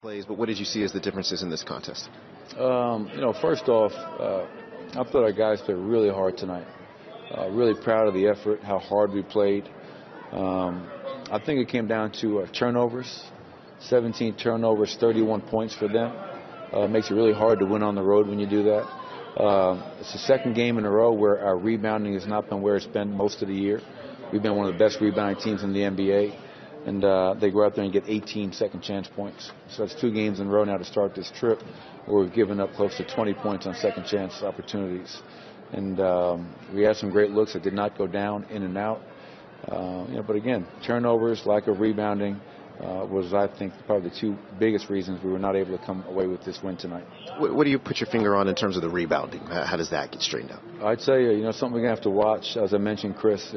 Plays, but what did you see as the differences in this contest? First off, I thought our guys played really hard tonight. Really proud of the effort, how hard we played. I think it came down to turnovers. 17 turnovers, 31 points for them. Makes it really hard to win on the road when you do that. It's the second game in a row where our rebounding has not been where it's been most of the year. We've been one of the best rebounding teams in the NBA. And they go out there and get 18 second chance points. So that's 2 games in a row now to start this trip where we've given up close to 20 points on second chance opportunities. And we had some great looks that did not go down, in and out. But again, turnovers, lack of rebounding was, I think, probably the 2 biggest reasons we were not able to come away with this win tonight. What do you put your finger on in terms of the rebounding? How does that get straightened out? I'd say, something we're going to have to watch. As I mentioned, Chris,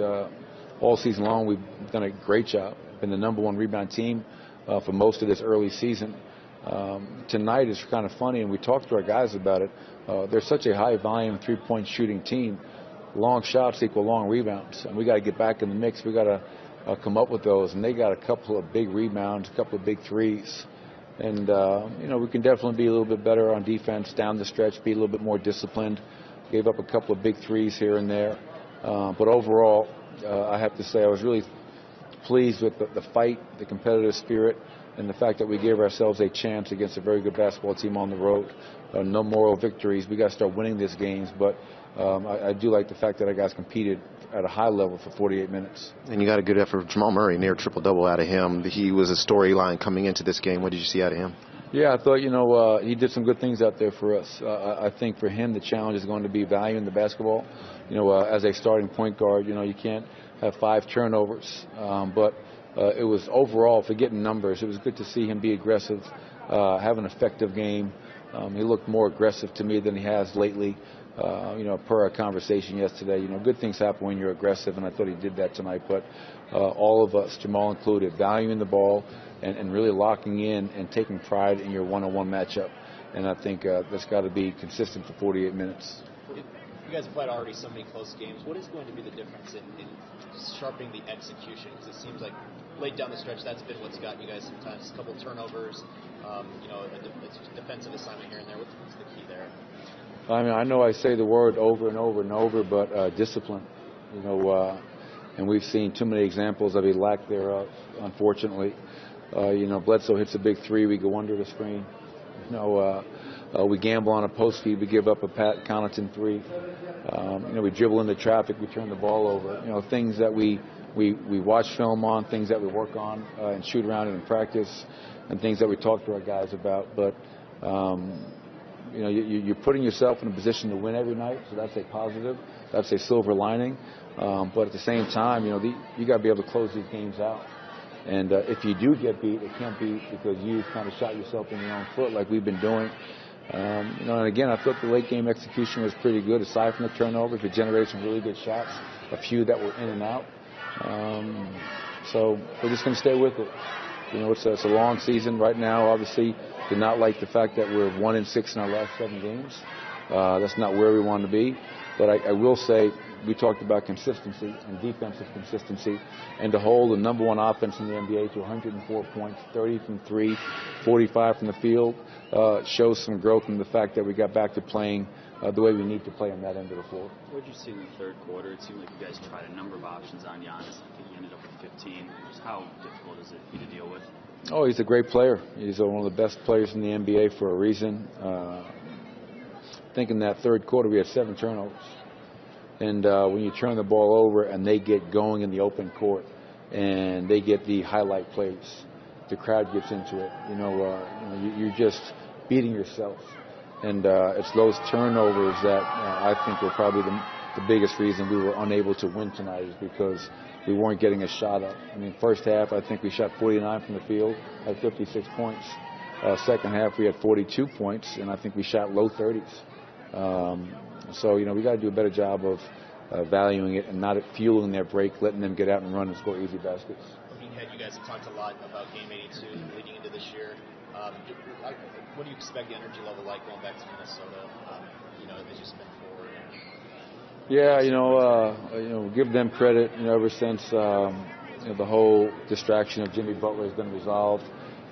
all season long we've done a great job. Been the #1 rebound team for most of this early season. Tonight is kind of funny, and we talked to our guys about it. They're such a high volume 3-point shooting team. Long shots equal long rebounds, and we got to get back in the mix. We got to come up with those, and they got a couple of big rebounds, a couple of big threes. And we can definitely be a little bit better on defense down the stretch, be a little bit more disciplined. Gave up a couple of big threes here and there, but overall, I have to say I was really pleased with the fight, the competitive spirit, and the fact that we gave ourselves a chance against a very good basketball team on the road. No moral victories. We got to start winning these games, but I do like the fact that our guys competed at a high level for 48 minutes. And you got a good effort. Jamal Murray, near triple-double out of him. He was a storyline coming into this game. What did you see out of him? Yeah, I thought, he did some good things out there for us. I think for him the challenge is going to be valuing the basketball. As a starting point guard, you can't have 5 turnovers. But it was overall, forgetting numbers, it was good to see him be aggressive, have an effective game. He looked more aggressive to me than he has lately. Per our conversation yesterday, good things happen when you're aggressive, and I thought he did that tonight. But all of us, Jamal included, valuing the ball and really locking in and taking pride in your one-on-one matchup. And I think that's got to be consistent for 48 minutes. You guys have played already so many close games. What is going to be the difference in sharpening the execution? Because it seems like late down the stretch, that's been what's got you guys sometimes. A couple turnovers, a defensive assignment here and there. What's the key there? I know I say the word over and over and over, but discipline. And we've seen too many examples of a lack thereof, unfortunately. Bledsoe hits a big 3, we go under the screen. We gamble on a post feed, we give up a Pat Connaughton 3. We dribble into traffic, we turn the ball over. Things that we watch film on, things that we work on and shoot around in practice, and things that we talk to our guys about. But you're putting yourself in a position to win every night, so that's a positive. That's a silver lining. But at the same time, you got to be able to close these games out. And if you do get beat, it can't be because you kind of shot yourself in your own foot like we've been doing. And again, I thought the late game execution was pretty good. Aside from the turnovers, we generated some really good shots, a few that were in and out. So we're just going to stay with it. It's a long season right now. Obviously, did not like the fact that we're 1-6 in our last 7 games. That's not where we want to be. But I will say, we talked about consistency and defensive consistency, and to hold the #1 offense in the NBA to 104 points, 30 from 3, 45 from the field, shows some growth in the fact that we got back to playing the way we need to play on that end of the floor. What did you see in the third quarter? It seemed like you guys tried a number of options on Giannis. I think you ended up with 15. Just how difficult is it for you to deal with? Oh, he's a great player. He's one of the best players in the NBA for a reason. I think in that third quarter we had 7 turnovers. And when you turn the ball over and they get going in the open court and they get the highlight plays, the crowd gets into it. You're just beating yourself. And it's those turnovers that I think were probably the biggest reason we were unable to win tonight, is because we weren't getting a shot up. First half, I think we shot 49 from the field, had 56 points. Second half, we had 42 points, and I think we shot low 30s. So, we got to do a better job of valuing it and not fueling their break, letting them get out and run and score easy baskets. Looking ahead, you guys have talked a lot about Game 82 leading into this year. What do you expect the energy level like going back to Minnesota, as you spend forward? Yeah, give them credit. Ever since the whole distraction of Jimmy Butler has been resolved,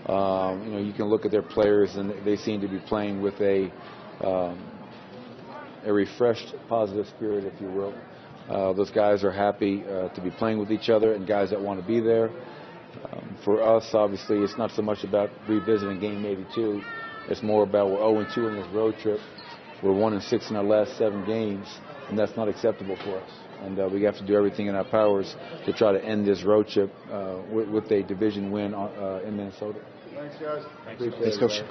You can look at their players, and they seem to be playing with a refreshed, positive spirit, if you will. Those guys are happy to be playing with each other, and guys that want to be there. For us, obviously, it's not so much about revisiting Game 82. It's more about we're 0-2 on this road trip. We're 1-6 in our last 7 games, and that's not acceptable for us. And we have to do everything in our powers to try to end this road trip with a division win in Minnesota. Thanks, guys. Thanks, Coach.